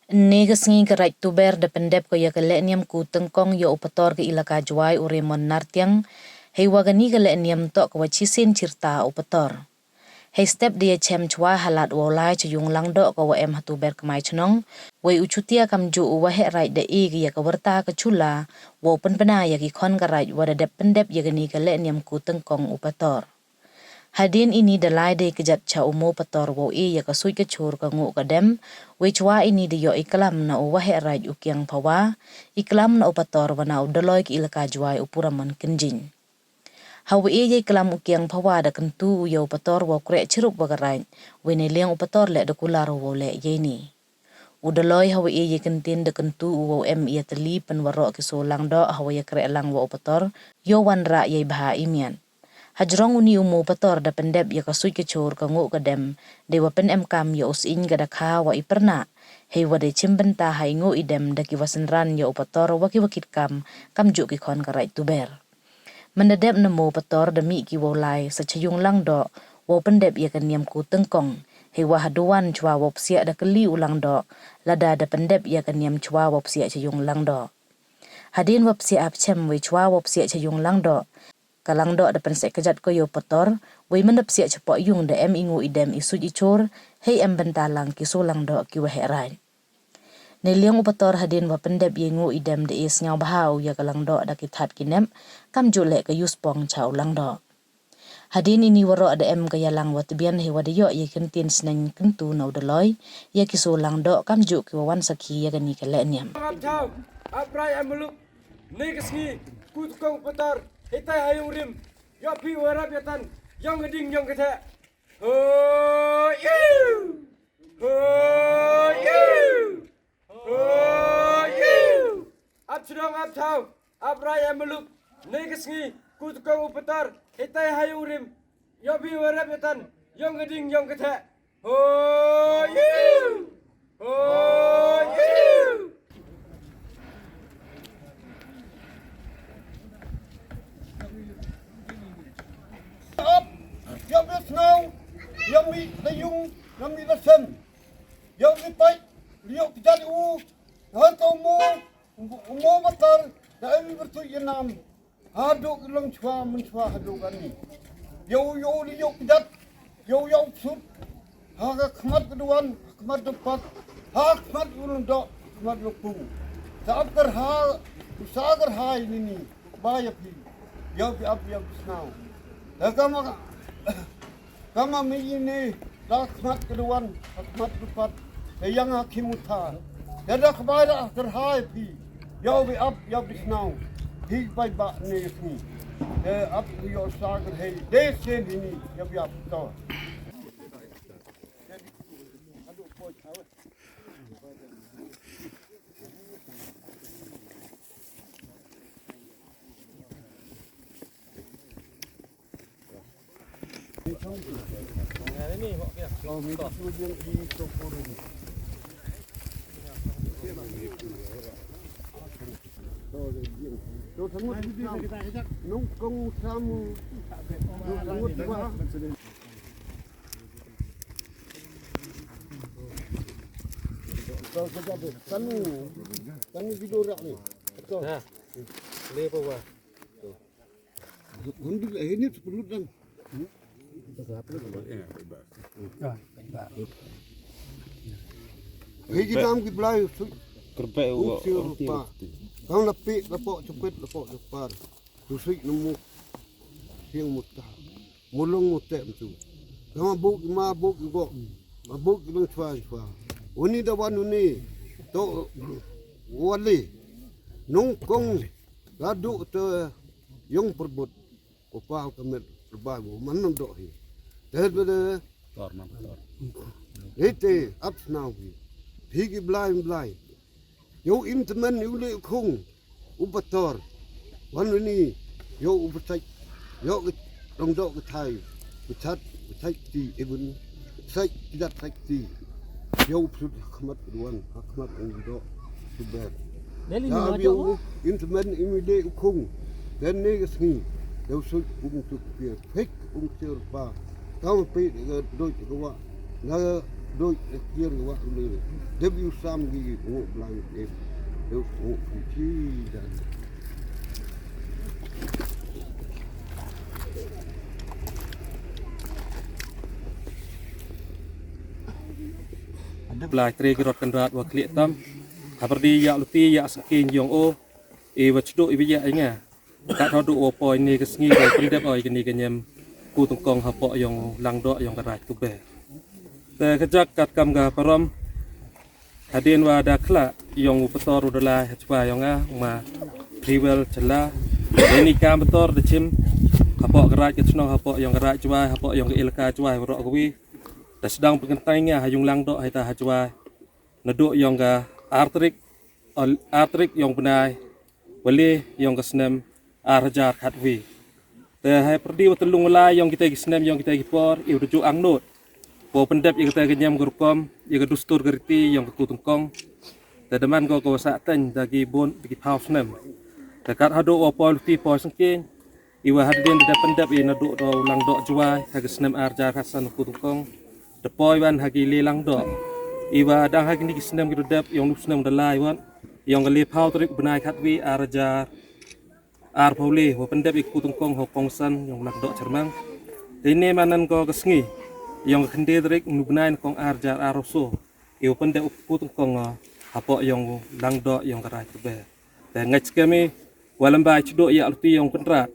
Negasngi gerai tuber dependep ko ya keleniam ku tengkong yo upator ke ilaka juai uremon nartiang hei wagani keleniam to ko wachisin cirta upator. Hei step dia chem chua halat wolai yung lang do ko em hatuber kemai chnong wei ucutia kam ju wahe rai de i ya ka warta ke chula wo penpena ya ki kon garai wada dependep ya gani keleniam ku tengkong upator. Hadin ini dalai de kejat cha umo pator wo i ya kasui ke chur ka ngu kadem wechwa ini de yo iklam na uwahe raj ukiang pawa iklam na upator wana udaloi ki ilaka juai upuraman kenjin. Hawi i ya iklam ukiang pawa da kentu yo pator wo krek cirup wagaraj wene liang upator le de kular wo le yeni. Udaloi hawi i ya kentin de kentu wo em iya teli penwaro ki so lang do hawi ya krek lang wo upator yo wan ra ya baha imian. Hajrong uni umu pator da pendep ya kasui kecur ka ngu kadem dewa pen em kam ya usin gada kha wa iperna hei wade cimbenta hai ngu idem da ki wasenran ya upator waki wakit kam juk ki kon karai tuber. Mendedep nemu pator demi ki wolai secayung lang do wo pendep ya kaniam ku tengkong hei wahaduan chua wop sia da keli ulang do lada da pendep ya kaniam chua wop sia cayung lang do. Hadin wop sia ap cem we chua wop sia cayung lang do. Kalang do depan sek kejat ko yo pator, wei mendep siak cepok yung de em ingu idem isu icur, hei em bentalang ki sulang do ki waherai. Neliang upator hadin wa pendep yengu idem de is ngau bahau ya kalang do da kithat kinem, kam julek ke yuspong chau lang do. Hadin ini waro ada em kaya lang wat bian he wade yo ye kentin seneng kentu nau deloy, ya ki sulang do kam juk ki wawan sakhi ya gani keleniam. Aprai ameluk, negasngi kutkong pator. Hitai hayung rim, yo pi warap yatan, yang geding yang kete. Oh you, oh you, oh you. Up sedang up tau, up raya meluk, negasngi, kutukang upatar. Hitai hayung rim, yo pi warap yatan, yang geding yang kete. Oh you, oh you. Yang di snow, yang di layung, yang di lesen, yang di pai, liuk jadi hantu umo matar, dah ini bertujuan haduk lang cua mencua haduk ani. Yo liuk jat, yo sud, haga kemat keduan, kemat depan, kemat ulun dok, kemat lupung. Sabar usahakan ini bayar pi, yo pi up yang snow. Kama ini rahmat keduan, rahmat depan, yang hakim utara. Jadi kepada terhai pi, jauh up, jauh disnau, hi baik bak ni. Up yo sahaja hei, desa ini jauh tahu. Oh, minta tujuan di toko ini. Tuh semut nungkong samu, semut dua. Kalau saja tu, kanu video rak ni. Betul. Nah, lepas apa? Hundu ini sepuluh dan. Hei dalam ki belai kerpek rupa. Kau lepok cepet lepok depan. Rusik nemu siang mutah. Mulung mutek tu. Kau mabuk juga. Mabuk belum cuai. Uni dawan uni. To wali. Nungkong laduk te yang perbut. Kopal kemet berbagu mana dok hi. Daripada itu absnau hi. Higi belai. Yo teman yo le kung upator. Wan ini yo upatai. Yo dong dok ketai. Ucat ti ibun. Sai tidak sakti. Yo put khmat duan, khmat ang dok. Suber. Yo teman ini le kung. Dan ni kesni. Yo sut tu pia. Fik tir pa. Kau pi doi ke wa. Na đôi kia rồi bạn đi debut sam gì cũng làm em đều cũng chi ra Lai tre gerot kendarat wa klik tam habardi ya luti ya sakin yong o e wa chdo i ya inga ka tho du o poi ni kesngi ga pendep oi kini kenyem ku tungkong hapo yong langdo yong karat tu be te kejak kat kam ga parom hadin wa da kla yong upator udala hachwa yong a ma priwel chela ini kam betor de chim hapo karat ketno hapo yong karat chwa hapo yong ilka chwa ro gwi ta sedang pengentainya hayung langdo hai ta hachwa naduk yong ga artrik yong benai wali yong kesnem arjar khatwi te hai perdi telung la yong kita kesnem yong kita gipor i rujuk angnut po pendep yang kita kenyam gurkom yang kedustur geriti yong ke tungkong te deman ko ko sa ten dagi bon bagi paus nem te kat hadu opo luti po sengking iwa hadin de pendep i naduk do langdo jwai ha kesnem arjar hasan ku tungkong depoi wan hagi lelang do iwa dang hagi ni kisnem gitu dep yang nusnem dalai wan yang gali pau trik benai khatwi arajar ar pauli wa pendep ikut tungkong ho pongsan yang nak do cermang ini manan ko kesngi yang khende trik nubnai kong arjar aroso iwa pendep ikut tungkong hapo yang lang do yang karai tebe dan ngach kami walam bai chdo ya alti yang pendrat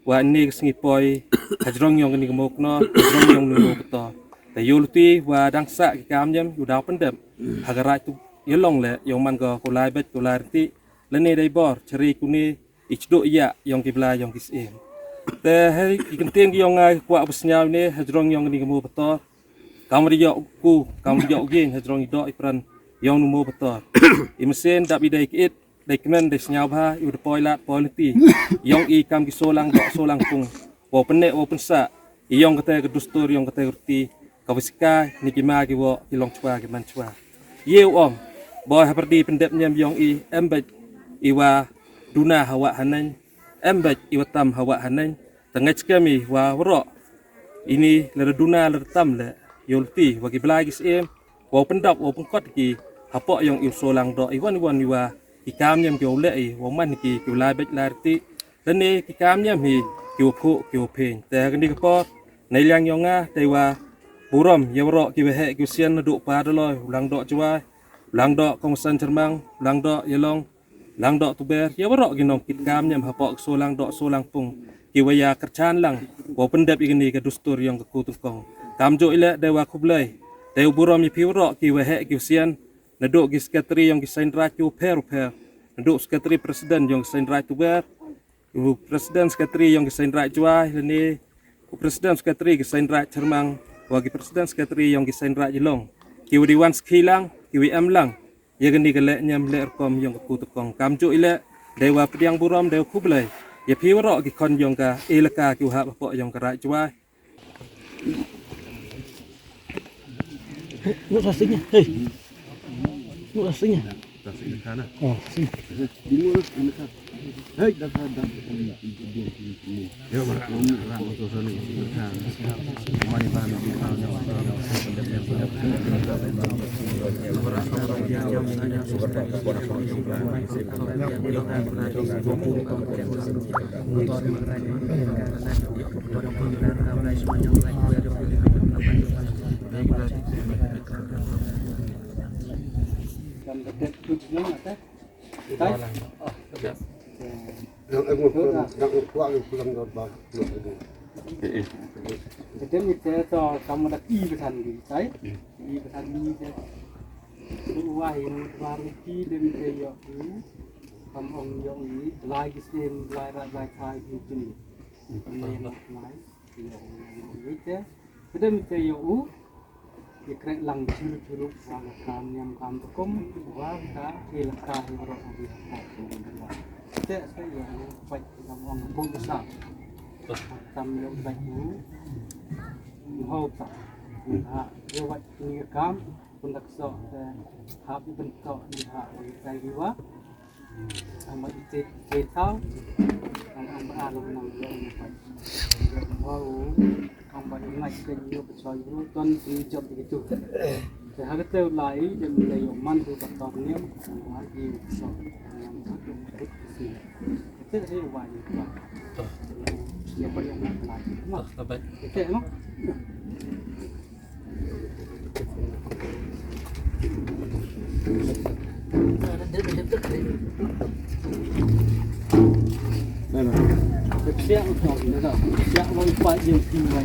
wa ini kesngi poi hajrong yang ni gemokno hajrong yang nu betoแต่ยูทีว่าดังสะกิจกรรมยังอยู่ดาวเป็นเดิมหากระไรตุยลงเลยยองมันก็กุลายเบ็ดกุลายที่และในได้บอร์ชรีกุนีอิจดุยะยองกิบลายยองกิสเองแต่ให้กินเตียงยองไงกว่าปัญญาเนี่ยให้จงยองนี่กมูปตอกำริยอกกูกำริยอกยิงให้จงอีดอกอีปรันยองนูมูปตออิมเซนดับอีได้กิดได้กิมันได้สัญญาบ้าอยู่ในปอยละปอยลิตียองอีกำกิโซลังดอกโซลังปุงว่าเป็นเนว่าเป็นสะยองกระเตกระดุสตัวยองกระเตกระตีKawisika niki magi wo ilong chwa ke man chwa yeu om boy haperdi pendep nyam yong i embet iwa duna hawa hanan embet iwa tam hawa hanan tengach kami wa wro ini le duna le tam le yulti wagi blagi sem wo pendap wo pengkot ki hapo yong solang do iwan iwa ikam nyam ke ole i wo man ki lai bet larti lene ikam nyam hi ki phu ki pen te ni ko pot nei lang yong nga dewa Buram ya waro ki wehe ki sian naduk pa doloi ulang dok cuai ulang dok kongsan cermang ulang dok yelong ulang dok tuber ya waro ki nong kit gam nyam hapok solang dok solang pung ki waya kerchan lang wo pendep igini ke dustur yang ke kutungkong kamjo ile dewa kublai dew buram ya pi waro ki wehe ki sian naduk ki sekretari yang ki sain racu per naduk sekretari presiden yang sain racu tuber presiden sekretari yang ki sain racu cuai leni presiden sekretari ki sain racu cermang wagi presiden sekretari yang kisain rak jelong kiwi diwan sekilang kiwi lang ya geni kelek nyam le rekom yang ku tukong kamjo ile dewa pediang buram dewa kublai ya pi warok ki kon yang ka elaka ki ha bapak yang karak cuai Lu rasanya hei lu rasanya oh sini hey dah dah ya berat untuk sana mari bana yang pulang bang Jadi kita so kamu dah i pesan di, saya i pesan ni je. Wah yang baru ki dan saya kamu orang yang ini lagi sen lagi thai di sini. Ini nak mai, ini je. Kita minta yo ikrek lang curu wang kam yang kam tukum wang ka ilaka hiro di atas. Kita saya baik kamu orang pun besar. Tam yang baik ini, hau tak, lewat ni kam, pundak sok dan habis bentuk ni saya jiwa, amat itu kita, amat alam nang yang baik, wow, không phải ngay cái nhiều cái soi nó tuân từ chậm cái chủ thì hai cái têu lại để mình lấy dùng man từ bắt đầu nhé hóa gì soi làm các dụng cái gì cái thế là vài gì vậy nhiều bây giờ mình lại đúng không Baik. cái nó siap untuk kita siap lompat yang tinggal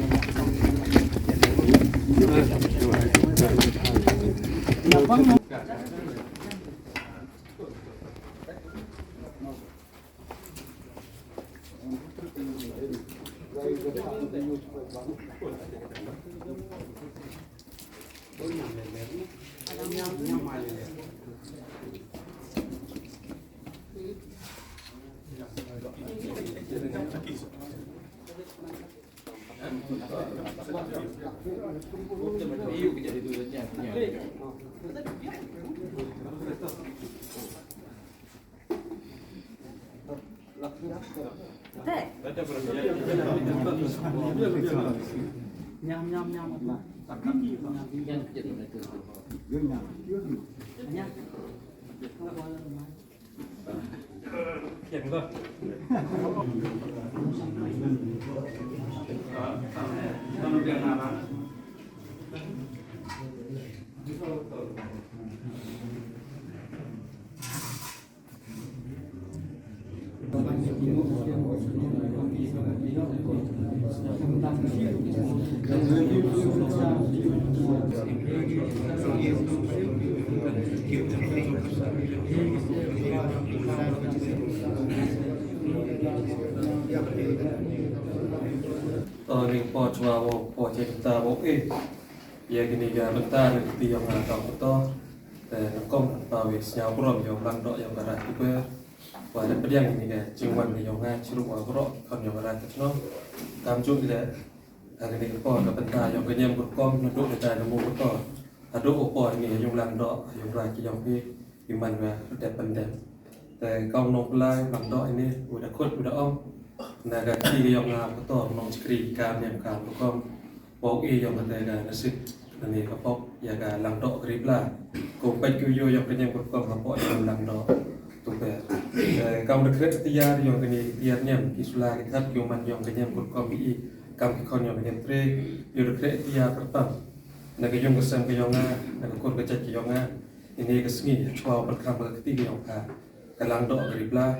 nham nham nham là Ning po chwa wo po cekta wo ya gini ga bentar di yang atau beto kom pawe snya brom yang lang do yang barat ibe wa da pediang ini ga jingwan ni yang ga chiru wa bro kon yang barat no kam ju ile gini po da bentar yang kenyam kom ndu da da mu beto adu po ini yang lang do yang ra ki yang pi iman wa da pendem kau nong lai lang do ini udah kut udah om naga ki yang beto nong skri kam yang kam kom po yang ada nasib ini kapok ya ga lang do grip la ko pet ku yo yang kenyang ko kapok yang lang do tu be kam de kret tiya yang kini tiar nyam kisula kitat yo man yang kenyang ko bi kam ki kon yang kenyang tre yo de kret tiya pertam naga yung kesam ke yang naga ko ke chat yang ini kesngi chwa per kam ke ti yang ka lang do grip la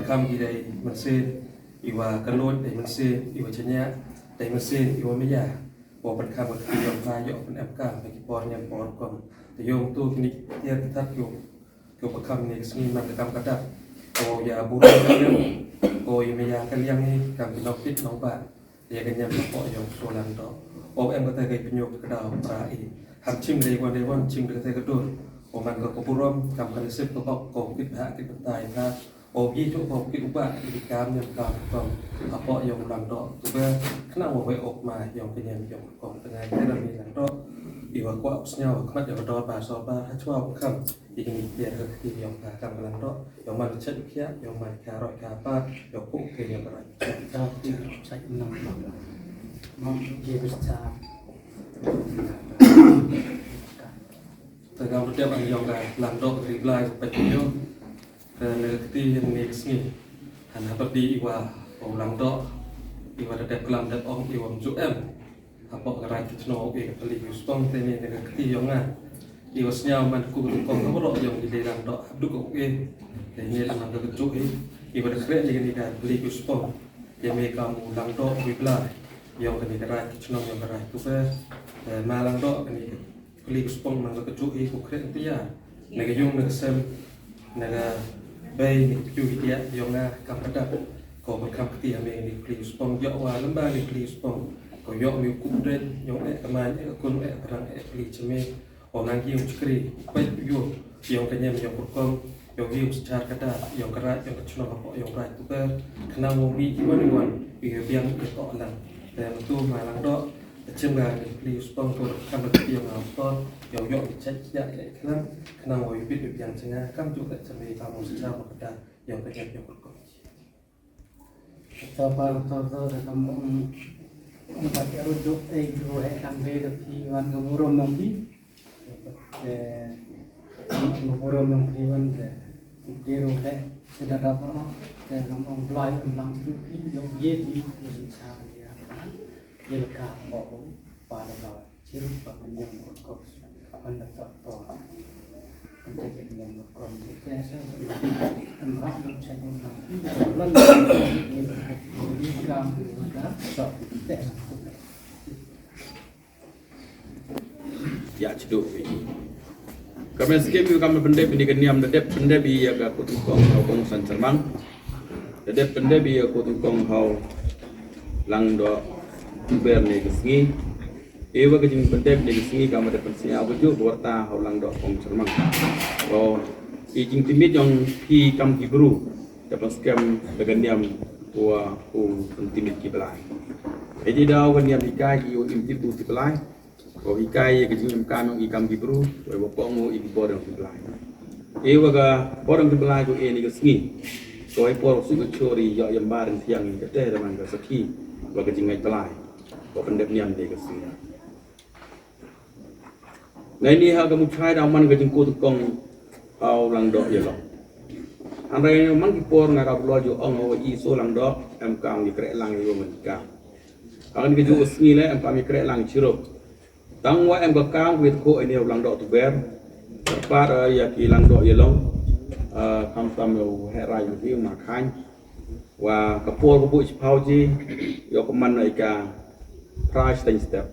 kam ki dai man se iwa kanot dai man se iwa chanya dai man se iwa meyaพอเป็นคำว่าที่ยอมพายอเป็นแอปก้าไปกี่ปอนยังปอนก่อนแต่โยมตัวนี้เทียบทัดโยมเกี่ยวกับคำนี้สิ่งมันจะทำกระดับโอยาบุรุษเลี้ยงโอยไม่ยากันเลี้ยงนี่การเป็นน้องพิษน้องบ้านเรียกันยังปอยองโซลังต่อโอเอ็มก็แต่เคยเป็นโยกกระดาวปลาอีหักชิมเลยวันเดียววันชิมเลยแต่กระโดดโอมันก็กบุรุษกำกันเสพก็บอกโกกิดหากิดตายนะโอยี่ทุกคนกิดอุบะกิดการยังการก่อนขับปอยองลังต่อตัวเบอร์ขณะว่าไว้ออกมายองเป็นยังยองก่อนเป็นไงแค่เรามีลังต่ออีว่าก็เอาเสี้ยวขณะยองต่อบาสอบาถ้าช่วยเอาคำอีกนิดเดียวก็คือยองกากำลังต่อยองมันเช็ดเขี้ยยองมันคารอยคาป้ายองปุ๊กเกี่ยวอะไร cho tiền sạch nằm ngon gì cái cha แต่เราเทียบอันยองกันลังต่อรีบไล่ไปเยอะแต่ในที่ยังมีสิ่งหันหาปฏิอีว่าของลังต่ออีว่าแต่กลางแต่องอีว่าจุเอ็มหาปอกอะไรที่โนเอกผลิตอยู่สปองเตนี่ในที่ยองอ่ะอีว่าสัญญามันกูเป็นกองทัพรบยองdi dalamต่อดูกเองแต่เนี่ยลังต่อจุเองอีว่าแต่เครียดยังในการผลิตอยู่สปองยังมีการลังต่อรีบไล่ยองกันในการที่โนยองอะไรทุกเมื่อมาลังต่อกันในผลิตสปองมันก็จุเองกูเครียดที่ยาในการยุ่งในเซมในการbayi ni tujuh dia yang kam pada ko kam ketia me ni please pong yo wa lamba ni please pong ko yo mi ku den yo kaman kun perang please me orang yang skri baik yo yang kenyam yang berkom yang view secara kata yang kerat yang kecil apa yang kerat tu kan kena ngopi gimana wan yang itu orang dan tu malang dok cemang ni please pong ko kam ketia apa yang yo cek ya kan kena ngopi yang cenga kam juga sampai kamu secara kata yang kenyam yang berkom cho ba to to để làm Pakai rujuk dua kan beda piwan ngemurum nanti ngemurum yang piwan dia udah sudah dapat dan ngomong belai ulang yang yeti yang cara dia dia lekat mau pada bawah ciru pakai yang berkos anda tak tahu untuk yang berkos biasa tempat yang saya nanti lalu di kampung ada tak tes. Ya ceduk kami skim kami pendep ini keniam dedep pendep ya ga kutungkong hau kongsan cermang dedep pendep ya kutungkong hau lang do ber ne gesngi ewa kejing pendep ne gesngi kami depan sia abuju borta hau lang do kong cermang oh ijing timit yang pi kam kibru depan skim keniam wa timit kibelai jadi daw keniam ikai io imtibu kibelai o ikai ke jingam kanong ikam gibru o bopong o ikibodong kibelai ewa ga bodong kibelai ko eni gesngi so ai por su chori yo yambarin tiang ke te man ga saki wa ke jingai belai ko pendek niam de gesngi nai ni ha ga mu chai da man ga jingku tukong au lang do ye lo anrai man ki por nga ga lo jo ong o i so lang do em kam ni kre lang yo man ka ang ni ju gesngi le em kam ni kre lang chirup tang wa em ga kang wit ko ini ulang do tu ber terpar ya ki lang do yelong kam tam yo he rai yu ma khan wa ka por ko bu chpau ji yo ko man ai ka price thing step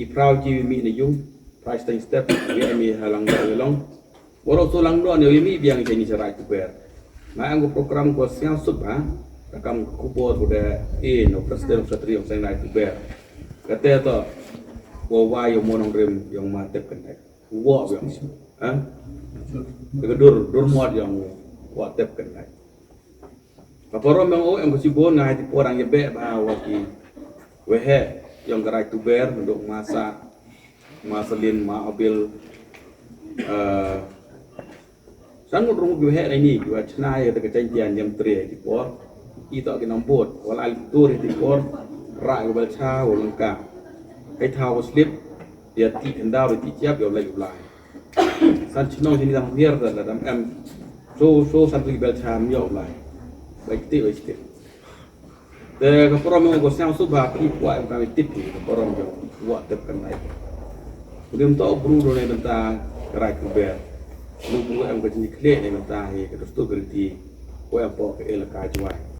I prau ji mi ne yung price thing step wi mi halang do yelong boro so lang do ne mi biang je ni rai tu ber na ang program ko siang sub ha rakam ko por ko de no president satri yang sai rai tu ber kate to wawai yang monong rem yang mati pendek, wah yang, kedur muat yang watep pendek. Kaporom yang kesibun ngai orang yang be bahawa ki wehe yang gerai tu ber untuk masalin maabil sangat rumah wehe ini dua cenai ada kecentian yang teri di por, itu akan nampot, walau tur di por, rak kebalca walangka. Cái thao slip dia ti kendau ti siap yo lai ulai san chinong sini dam biar da dam em so san tu bel cham yo lai baik ti baik ti de ka porom ko sang su ba pi kwa em ka tip ti ka porom yo wa tep kan nai kemudian to bru do ne benta karai ku ber lu bu em ka ni kle ne benta he ka sto gerti ko em po ke el ka jwai